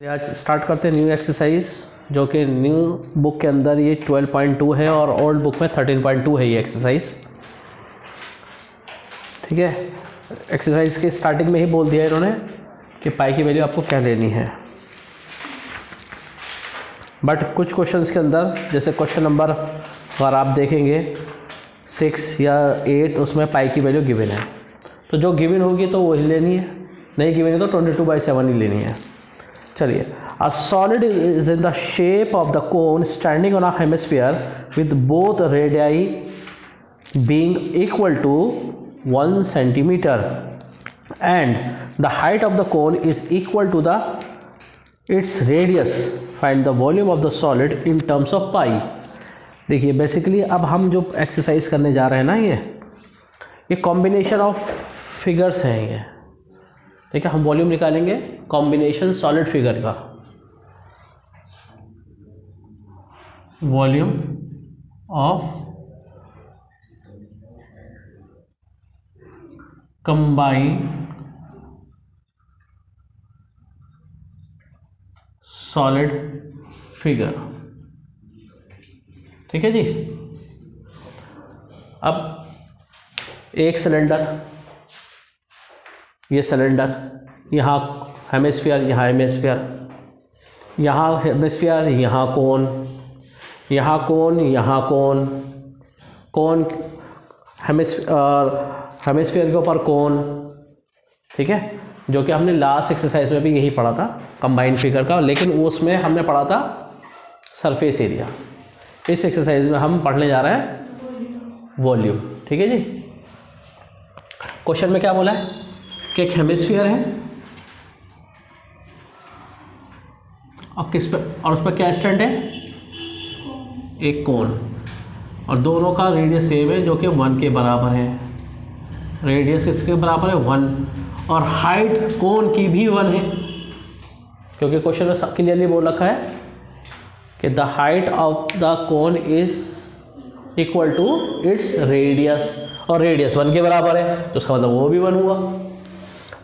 आज स्टार्ट करते हैं न्यू एक्सरसाइज, जो कि न्यू बुक के अंदर ये 12.2 है और ओल्ड बुक में 13.2 है ये एक्सरसाइज। ठीक है, एक्सरसाइज के स्टार्टिंग में ही बोल दिया इन्होंने कि पाई की वैल्यू आपको क्या लेनी है। बट कुछ क्वेश्चंस के अंदर, जैसे क्वेश्चन नंबर अगर आप देखेंगे 6 या 8, उसमें पाई की वैल्यू गिवन है, तो जो गिवन होगी तो वही लेनी है, नहीं गिवन है तो 22/7 ही लेनी है। चलिए, a solid is in the shape of the cone standing on a hemisphere with both radii being equal to 1 centimeter and the height of the cone is equal to its radius. Find the volume of the solid in terms of pi. देखिए, basically अब हम जो exercise करने जा रहे हैं ना, ये कॉम्बिनेशन ऑफ फिगर्स हैं ये। ठीक है, हम वॉल्यूम निकालेंगे कॉम्बिनेशन सॉलिड फिगर का, volume of combined solid figure. ठीक है जी। अब एक सिलेंडर, ये सिलेंडर, यहाँ हेमिस्फीयर, यहाँ हेमिस्फीयर, यहाँ हेमिस्फीयर, यहाँ कोन, यहाँ कोन, यहाँ कोन, कोन हेमिस्फीयर के ऊपर कोन। ठीक है, जो कि हमने लास्ट एक्सरसाइज में भी यही पढ़ा था कंबाइंड फिगर का, लेकिन उसमें हमने पढ़ा था सरफेस एरिया। इस एक्सरसाइज में हम पढ़ने जा रहे हैं वॉल्यूम। ठीक है जी। क्वेश्चन में क्या बोला है कि एक हेमिस्फीयर है और किस पे, और उस पर क्या स्टैंड है, एक कोन, और दोनों का रेडियस सेम है जो कि 1 के बराबर है। रेडियस किसके बराबर है, 1, और हाइट कोन की भी 1 है, क्योंकि क्वेश्चन में क्लियरली बोल रखा है कि the height of the cone is equal to its radius, और रेडियस 1 के बराबर है, तो उसका मतलब वो भी 1 हुआ।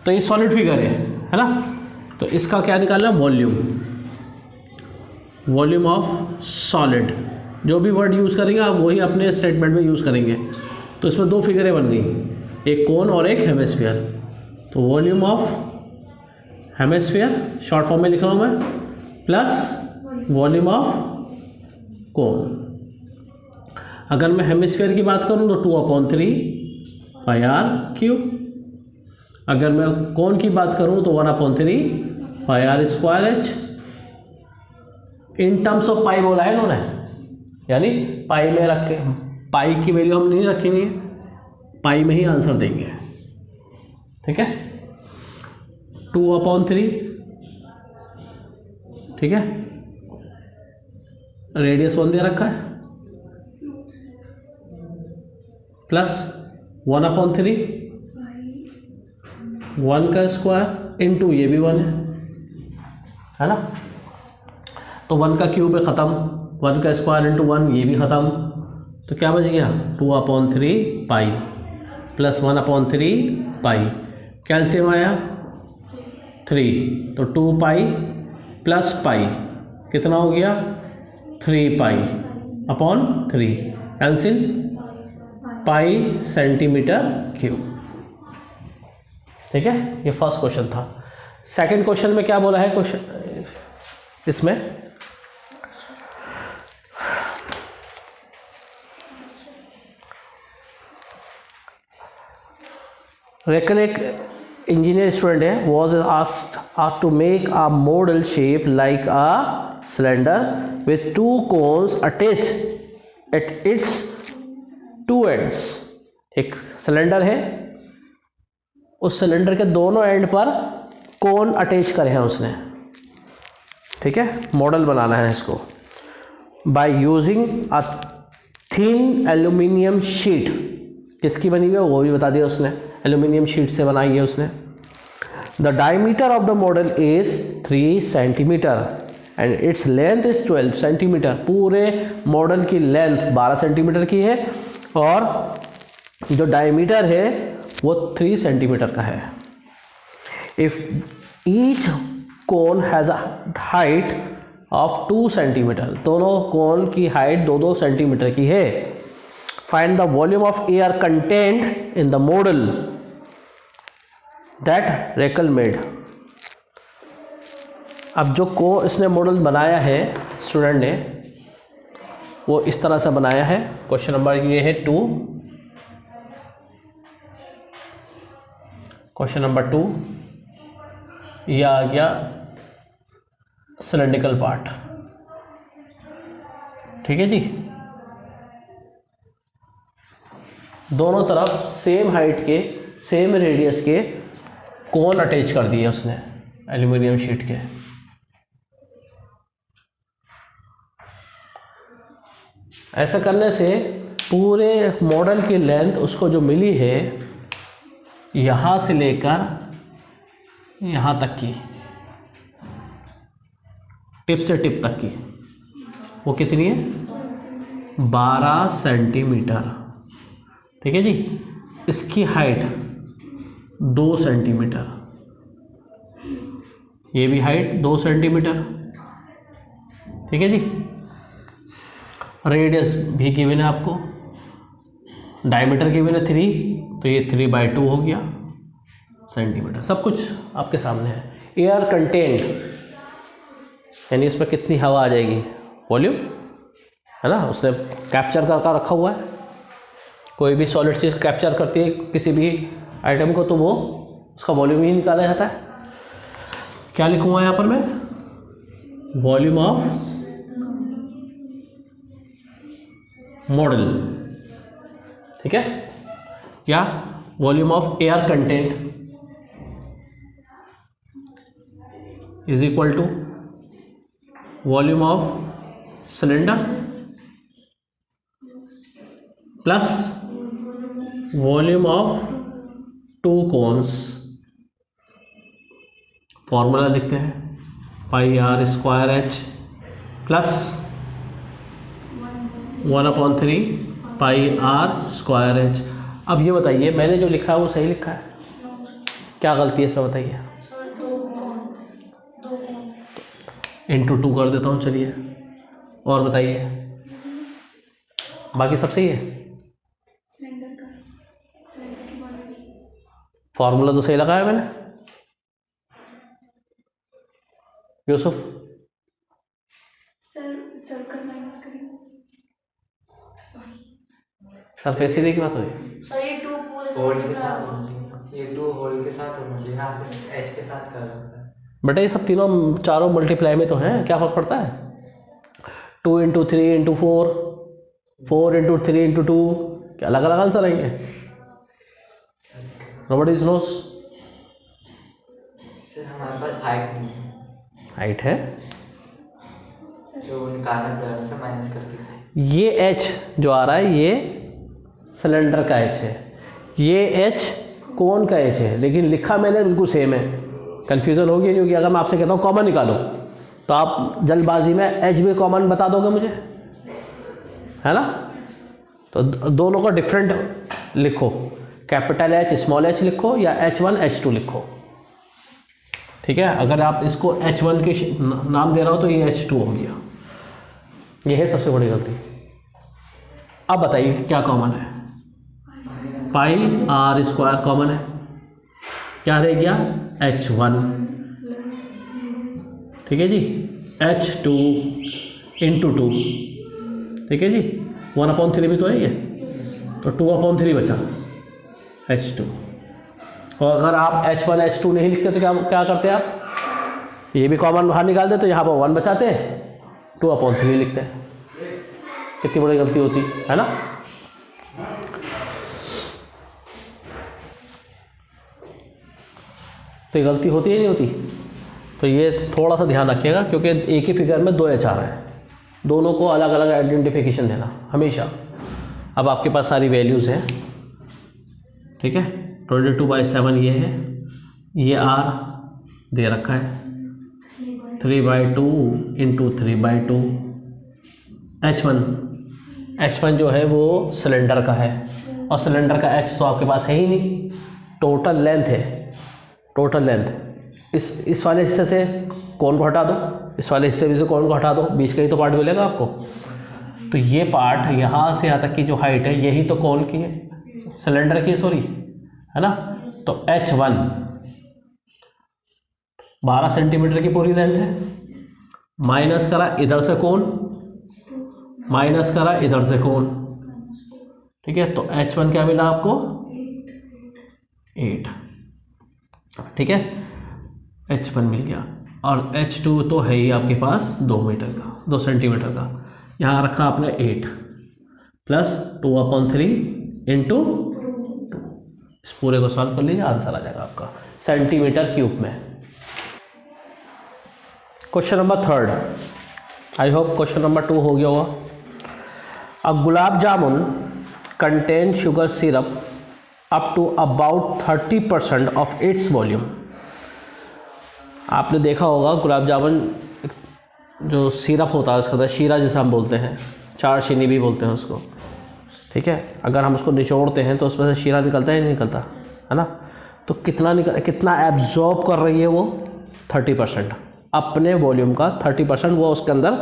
तो ये सॉलिड फिगर है ना। तो इसका क्या निकालना, वॉल्यूम, वॉल्यूम ऑफ सॉलिड। जो भी वर्ड यूज़ करेंगे आप वही अपने स्टेटमेंट में यूज़ करेंगे। तो इसमें 2 फिगरें बन गई, एक कोन और एक हेमिस्फीयर। तो volume of hemisphere short form में लिख रहा हूँ मैं, प्लस वॉल्यूम ऑफ कोन। अगर मैं हेमिस्फीयर की बात करूँ तो 2/3 πr³। अगर मैं कोन की बात करूँ तो 1/3 πr²h। इन टर्म्स ऑफ पाई बोला है इन्होंने, यानी पाई में रख के, पाई की वैल्यू हम नहीं रखेंगे, पाई में ही आंसर देंगे। ठीक है, 2/3, ठीक है, रेडियस 1 दे रखा है, प्लस 1/3 1 का स्क्वायर इंटू ये भी 1 है ना। तो 1 का क्यूब है, ख़त्म, 1 का स्क्वायर इंटू 1 ये भी ख़त्म। तो क्या बच गया, 2/3 पाई प्लस 1/3 पाई, कैल्शियम आया 3, तो 2 पाई प्लस पाई कितना हो गया, 3 π/3, कैंसिल, पाई सेंटीमीटर क्यूब। ठीक है, ये फर्स्ट क्वेश्चन था। सेकंड क्वेश्चन में क्या बोला है, क्वेश्चन इसमें एक इंजीनियर स्टूडेंट है, was asked to make a model shape like a cylinder with 2 cones attached at its 2 ends. एक सिलेंडर है, उस सिलेंडर के दोनों एंड पर कोन अटैच करे हैं उसने। ठीक है, मॉडल बनाना है इसको by using a thin aluminium sheet. किसकी बनी हुई है वो भी बता दिया उसने, एल्यूमिनियम शीट से बनाई है उसने। The diameter of the model is 3 centimetre and its length is 12 centimetre. पूरे मॉडल की लेंथ 12 सेंटीमीटर की है और जो डायमीटर है वो 3 सेंटीमीटर का है। If each cone has a height of 2 centimetre, दोनों कोन की हाइट 2-2 सेंटीमीटर की है। Find the volume of air content in the model that Rachel made. अब जो इसने मॉडल बनाया है स्टूडेंट ने, वो इस तरह से बनाया है। क्वेश्चन नंबर ये है 2। क्वेश्चन नंबर 2, ये आ गया सिलेंड्रिकल पार्ट, ठीक है जी। दोनों तरफ सेम हाइट के, सेम रेडियस के कोन अटैच कर दिए उसने एल्यूमिनियम शीट के। ऐसा करने से पूरे मॉडल की लेंथ उसको जो मिली है, यहाँ से लेकर यहाँ तक की, टिप से टिप तक की, वो कितनी है? 12 सेंटीमीटर, ठीक है जी। इसकी हाइट 2 सेंटीमीटर, ये भी हाइट 2 सेंटीमीटर, ठीक है जी। रेडियस भी गिवन है आपको, डायमीटर गिवन है 3, तो ये 3/2 हो गया सेंटीमीटर। सब कुछ आपके सामने है। एयर कंटेंट यानी इसमें कितनी हवा आ जाएगी, वॉल्यूम है ना, उसने कैप्चर कर रखा हुआ है। कोई भी सॉलिड चीज़ कैप्चर करती है किसी भी आइटम को, तो वो उसका वॉल्यूम ही निकाला जाता है। क्या लिखूँगा यहाँ पर मैं? वॉल्यूम ऑफ मॉडल, ठीक है, या volume of air content is equal to volume of cylinder plus volume of 2 cones. फॉर्मूला लिखते हैं, πr² प्लस 1/3 πr²। अब ये बताइए, मैंने जो लिखा है वो सही लिखा है? क्या गलती है इसमें बताइए? इंटू 2 कर देता हूँ, चलिए। और बताइए, बाकी सब सही है? फॉर्मूला तो सही लगाया मैंने। यूसुफ सर्कल माइनस करेंगे, सरफेस एरिया की बात हो रही सर। ये 2 पूरे होल के साथ होना चाहिए, ये 2 होल के साथ होना चाहिए ना, आपने एच के साथ कर रखा है। बेटा, ये सब तीनों चारों मल्टीप्लाई में तो हैं, क्या फर्क पड़ता है? 2 × 3 × 4, 4 × 3 × 2, क्या अलग अलग आंसर आएंगे? Nobody nose. सर हमारे पास हाइट नहीं है, हाइट है तो निकालना पड़ेगा सर माइनस करके। ये एच जो आ रहा है ये सिलेंडर का एच है, ये एच कोन का एच है, लेकिन लिखा मैंने बिल्कुल सेम है। कन्फ्यूज़न होगी नहीं होगी? अगर मैं आपसे कहता हूँ कॉमन निकालो, तो आप जल्दबाजी में एच भी कॉमन बता दोगे मुझे, है ना? तो दोनों को डिफरेंट लिखो, कैपिटल एच स्मॉल एच लिखो या H1 H2 लिखो, ठीक है। अगर आप इसको H1 के नाम दे रहा हो तो ये H2 हो गया। ये है सबसे बड़ी गलती। अब बताइए क्या कॉमन है? πr² कॉमन है, क्या रह गया? H1, ठीक है जी, H2 × 2, ठीक है जी। 1/3 भी तो है ये, तो 2/3 बचा H2। और अगर आप H1 H2 नहीं लिखते तो क्या करते आप? ये भी कॉमन बाहर निकाल देते, तो यहाँ पर 1 बचाते, 2/3 लिखते हैं। कितनी बड़ी गलती होती है ना? तो ये गलती होती है नहीं होती? तो ये थोड़ा सा ध्यान रखिएगा, क्योंकि एक ही फिगर में 2 H आ रहे हैं, दोनों को अलग अलग आइडेंटिफिकेशन देना हमेशा। अब आपके पास सारी वैल्यूज़ हैं, ठीक है। 22/7 ये है, ये R दे रखा है, 3/2 × 3/2। H1 जो है वो सिलेंडर का है, और सिलेंडर का H तो आपके पास है ही नहीं। टोटल लेंथ है, टोटल लेंथ इस वाले हिस्से से कौन को हटा दो, इस वाले हिस्से में से कौन को हटा दो, बीच का ही तो पार्ट मिलेगा आपको। तो ये पार्ट यहाँ से यहाँ तक की जो हाइट है यही तो कौन की है, सिलेंडर की, सॉरी, है ना। तो H1 12 सेंटीमीटर की पूरी लेंथ है, माइनस करा इधर से कौन, माइनस करा इधर से कौन, ठीक है। तो H1 क्या मिला आपको, 8, ठीक है, H1 मिल गया। और H2 तो है ही आपके पास 2 मीटर का, 2 सेंटीमीटर का, यहाँ रखा आपने 8 प्लस 2/3 इंटू 2। इस पूरे को सॉल्व कर लीजिए, आंसर आ जाएगा आपका सेंटीमीटर क्यूब में। Question number 3, I hope question number 2 हो गया होगा। A gulab jamun contain sugar syrup up to about 30% of its volume. आपने देखा होगा गुलाब जामुन जो सिरप होता है उसका होता है शीरा, जिसे हम बोलते हैं, 4 चीनी भी बोलते हैं उसको, ठीक है। अगर हम उसको निचोड़ते हैं तो उसमें से शीरा निकलता है, नहीं निकलता, है ना। तो कितना एब्जॉर्ब कर रही है वो, 30%, अपने वॉल्यूम का 30% वो उसके अंदर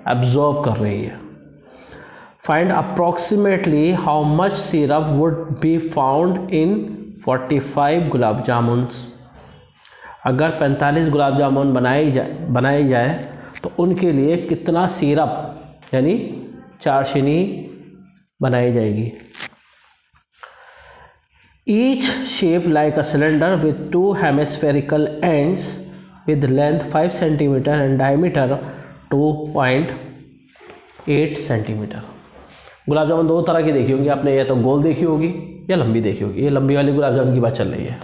एब्जॉर्ब कर रही है। Find approximately how much syrup would be found in 45 गुलाब जामुन्स। अगर 45 गुलाब जामुन बनाई जाए तो उनके लिए कितना सिरप यानी 4 चीनी बनाई जाएगी। Each shape like a cylinder with 2 hemispherical ends with length 5 cm and diameter 2.8 cm। Gulab jamun 2 तरह की देखी होंगी आपने, या तो गोल देखी होगी या लंबी देखी होगी। ये लंबी वाली गुलाब जामुन की बात चल रही है,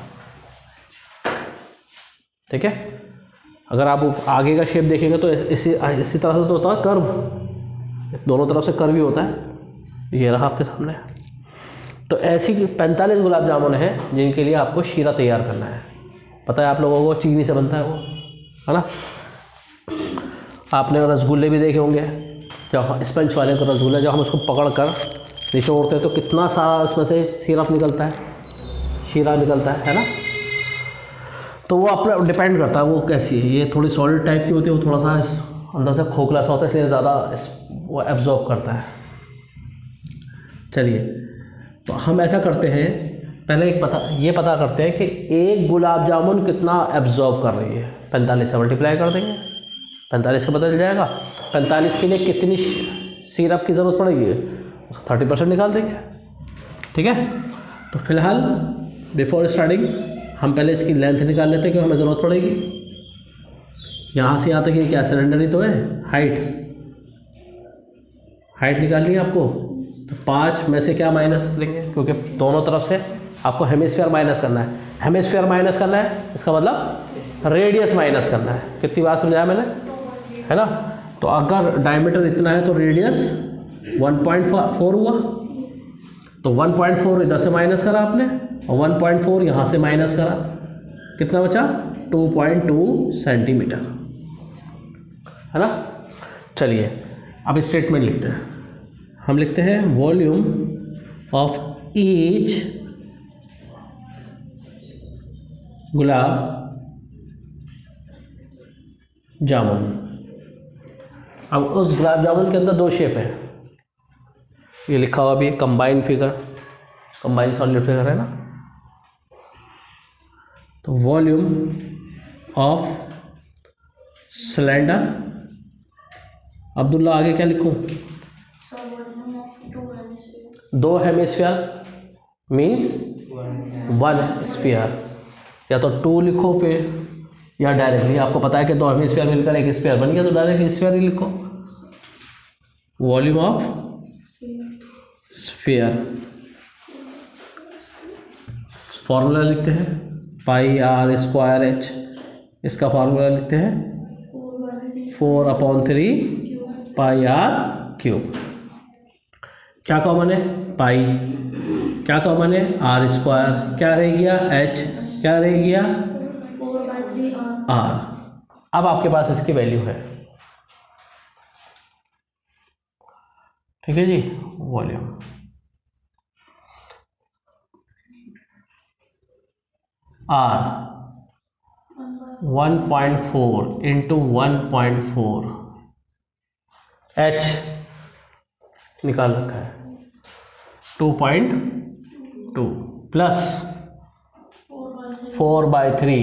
ठीक है। अगर आप आगे का शेप देखेंगे तो इसी तरह से तो होता है कर्व, दोनों तरफ से कर्व ही होता है। ये रहा आपके सामने। तो ऐसी 45 गुलाब जामुन है जिनके लिए आपको शीरा तैयार करना है। पता है आप लोगों को चीनी से बनता है वो, है ना। आपने रसगुल्ले भी देखे होंगे, जब स्पंज वाले को रसगुल्ला जब हम उसको पकड़ कर निचोड़ते हैं तो कितना सारा उसमें से सिरप निकलता है, शीरा निकलता है ना। तो वो अपना डिपेंड करता है वो कैसी है। ये थोड़ी सॉलिड टाइप की होती है, वो थोड़ा सा अंदर से खोखला सा होता है, इसलिए ज़्यादा वो एब्जॉर्ब करता है। चलिए, तो हम ऐसा करते हैं, पहले ये पता करते हैं कि एक गुलाब जामुन कितना एब्जॉर्ब कर रही है। 45 से मल्टीप्लाई कर देंगे, 45 का पता चल जाएगा। 45 के लिए कितनी सिरप की ज़रूरत पड़ेगी, उसको 30% निकाल देंगे, ठीक है। तो फिलहाल बिफोर स्टार्टिंग हम पहले इसकी लेंथ निकाल लेते हैं, क्योंकि हमें ज़रूरत पड़ेगी। यहाँ से यहाँ तक ये क्या सिलेंडर ही तो है, हाइट निकालनी है आपको। तो 5 में से क्या माइनस करेंगे, क्योंकि दोनों तरफ से आपको हेमिस्फीयर माइनस करना है। हेमिस्फीयर माइनस करना है, इसका मतलब रेडियस माइनस करना है। कितनी बार समझाया मैंने, है ना। तो अगर डायमीटर इतना है तो रेडियस 1.4 हुआ, तो 1.4 इधर से माइनस करा आपने और 1.4 यहाँ से माइनस करा, कितना बचा 2.2 सेंटीमीटर, है ना। चलिए अब स्टेटमेंट लिखते हैं। हम लिखते हैं volume of each gulab jamun. अब उस गुलाब जामुन के अंदर 2 शेप है, ये लिखा हुआ भी combined figure, combined solid figure है ना। तो वॉल्यूम ऑफ सिलेंडर, अब्दुल्ला आगे क्या लिखूं, 2 हेमिस्फीयर मीन्स 1 स्फीयर, या तो 2 लिखो फिर, या डायरेक्टली आपको पता है कि 2 हेमिस्फीयर मिलकर 1 स्फीयर बन गया, तो डायरेक्ट स्फीयर ही लिखो। वॉल्यूम ऑफ स्फीयर, फॉर्मूला लिखते हैं πr²h, इसका फार्मूला लिखते हैं 4/3 πr³। क्या कॉमन है, पाई, क्या कॉमन है r², क्या रह गया h, क्या रह गया 4/3 r। अब आपके पास इसकी वैल्यू है, ठीक है जी। वॉल्यूम r 1.4 इंटू 1.4 H निकाल रखा है 2.2 प्लस 4/3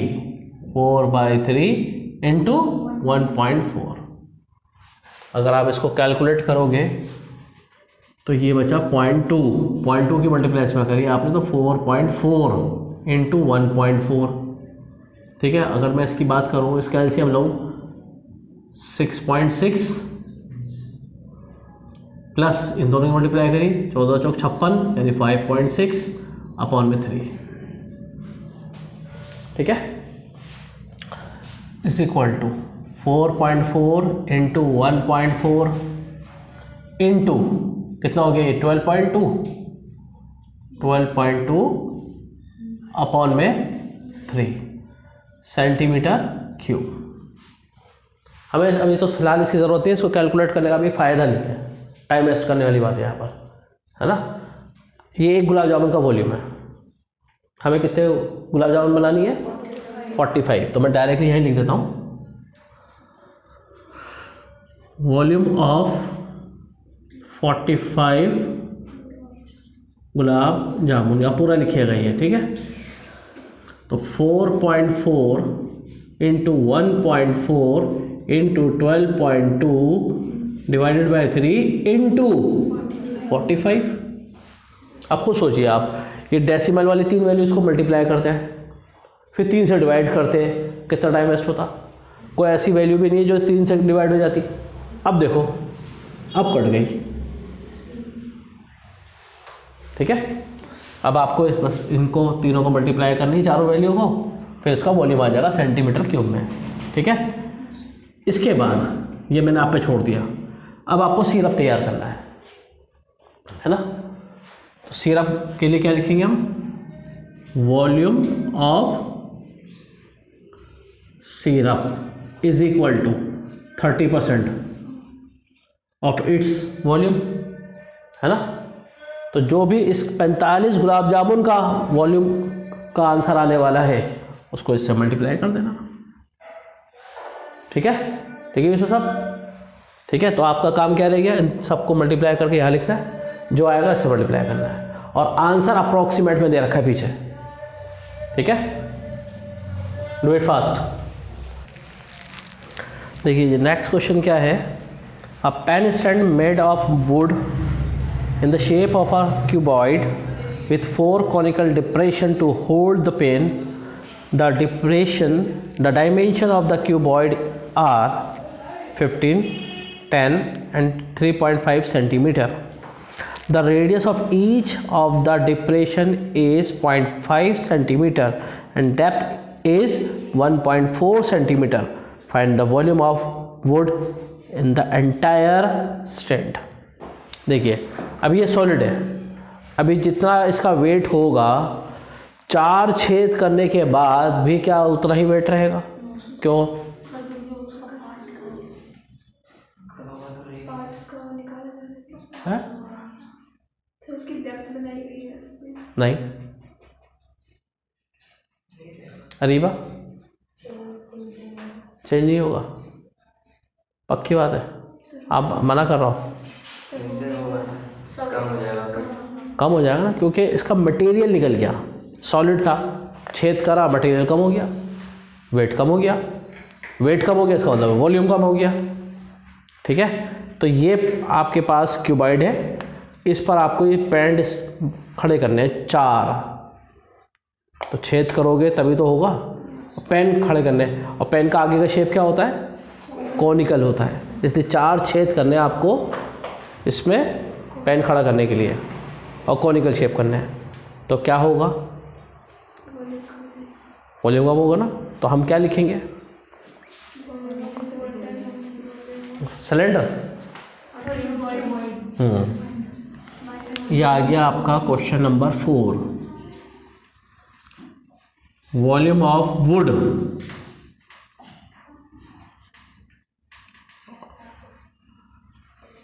इंटू 1.4। अगर आप इसको कैलकुलेट करोगे तो ये बचा 0.2 की मल्टीप्लाई इसमें करिए आपने तो 4.4 इंटू 1.4। ठीक है, अगर मैं इसकी बात करूँ, इसका एलसीएम लूँ 6.6 प्लस इन दोनों की मल्टीप्लाई करी 14 चौक 56 यानी 5.6 अपॉन में 3। ठीक है, is equal to 4.4 into 1.4 into कितना हो गया ये 12.2 अपॉन में 3 सेंटीमीटर क्यूब। हमें अभी तो फिलहाल इसकी ज़रूरत है, इसको कैलकुलेट करने का भी फ़ायदा नहीं है, टाइम वेस्ट करने वाली बात है यहाँ पर, है ना। ये एक गुलाब जामुन का वॉल्यूम है, हमें कितने गुलाब जामुन बनानी है 45, तो मैं डायरेक्टली यहीं लिख देता हूँ वॉल्यूम ऑफ 45 गुलाब जामुन, या पूरा लिखिएगा ये। ठीक है, तो 4.4 into 1.4 into 12.2 divided by 3 into 45। अब खुद सोचिए आप, ये डेसिमल वाली 3 वैल्यूज़ को मल्टीप्लाई करते हैं, फिर 3 से डिवाइड करते हैं, कितना टाइम वेस्ट होता। कोई ऐसी वैल्यू भी नहीं है जो 3 से डिवाइड हो जाती। अब देखो, अब कट गई। ठीक है, अब आपको बस इनको तीनों को मल्टीप्लाई करनी है, चारों वैल्यू को, फिर इसका वॉल्यूम आ जाएगा सेंटीमीटर क्यूब में। ठीक है, इसके बाद ये मैंने आप पे छोड़ दिया, अब आपको सिरप तैयार करना है ना। तो सिरप के लिए क्या लिखेंगे हम, volume of syrup is equal to 30% of its volume, है ना। तो जो भी इस 45 गुलाब जामुन का वॉल्यूम का आंसर आने वाला है उसको इससे मल्टीप्लाई कर देना। ठीक है, ठीक है सब। ठीक है, तो आपका काम क्या रह गया, इन सबको मल्टीप्लाई करके यहाँ लिखना है, जो आएगा इससे मल्टीप्लाई करना है, और आंसर अप्रॉक्सीमेट में दे रखा है पीछे। ठीक है, डू इट फास्ट। देखिए नेक्स्ट क्वेश्चन क्या है, a pen stand made of wood in the shape of a cuboid with 4 conical depression to hold the pen. The dimension of the cuboid are 15, 10 and 3.5 centimeter. The radius of each of the depression is 0.5 centimeter and depth is 1.4 centimeter. Find the volume of wood in the entire stand. देखिए अब ये solid है, अभी जितना इसका wait होगा 4 छेद करने के बाद भी क्या उतना ही वेट रहेगा, क्यों? है? नहीं, अरीबा चेंज नहीं होगा, पक्की बात है, आप मना कर रहा हूँ। कम हो जाएगा ना, क्योंकि इसका मटेरियल निकल गया, सॉलिड था, छेद करा, मटेरियल कम हो गया, वेट कम हो गया, वेट कम हो गया, इसका मतलब वॉल्यूम कम हो गया। ठीक है, तो ये आपके पास क्यूबॉइड है, इस पर आपको ये पेन खड़े करने हैं 4, तो छेद करोगे तभी तो होगा, पेन खड़े करने, और पेन का आगे का शेप क्या होता है, कॉनिकल होता है, इसलिए 4 छेद करने आपको इसमें पेन खड़ा करने के लिए, और कॉनिकल शेप करना है, तो क्या होगा, वॉल्यूम कम होगा ना। तो हम क्या लिखेंगे, सिलेंडर। ये आ गया आपका question number 4। Volume of wood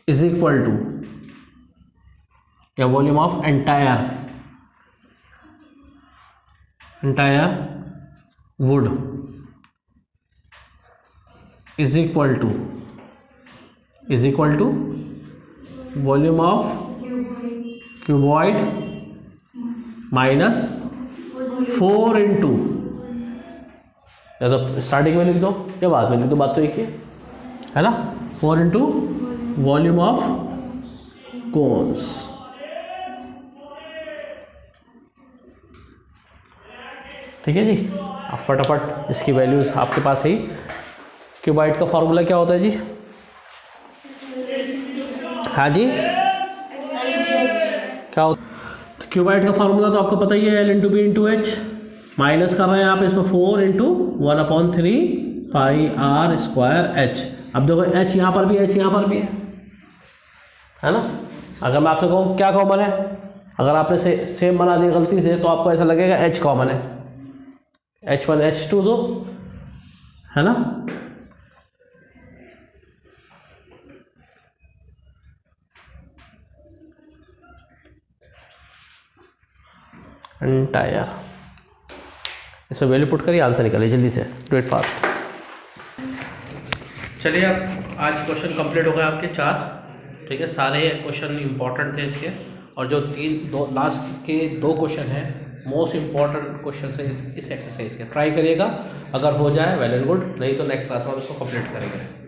is equal to, या volume of entire wood is equal to volume of cuboid minus 4 into, या तो स्टार्टिंग में लिख दो या बाद में लिख दो, बात तो एक ही है ना, 4 इंटू वॉल्यूम ऑफ कोन्स। ठीक है जी, आप फटाफट इसकी वैल्यूज आपके पास है ही। क्यूबाइड का फॉर्मूला क्या होता है जी? हाँ जी, क्या होता है क्यूबाइड का फॉर्मूला? तो आपको पता ही है, L into B into H. Minus कर रहे हैं आप इसमें 4 into 1/3 pi R square H. अब देखो एच यहाँ पर भी है, एच यहाँ पर भी है ना। अगर मैं आपसे कहूँ क्या कॉमन है, अगर आपने सेम बना दिया गलती से तो आपको ऐसा लगेगा एच कॉमन है, H1 H2 दो, है ना। एंटायर, इसमें वैल्यू पुट करिए, आंसर निकालिए जल्दी से, डू इट फास्ट। चलिए अब आज क्वेश्चन कंप्लीट हो गए आपके 4। ठीक है, सारे क्वेश्चन इंपॉर्टेंट थे इसके, और जो दो लास्ट के 2 क्वेश्चन हैं मोस्ट इंपॉर्टेंट क्वेश्चन है इस एक्सरसाइज के। ट्राई करिएगा, अगर हो जाए वेल एंड गुड, नहीं तो नेक्स्ट क्लास में हम इसको कंप्लीट करेंगे।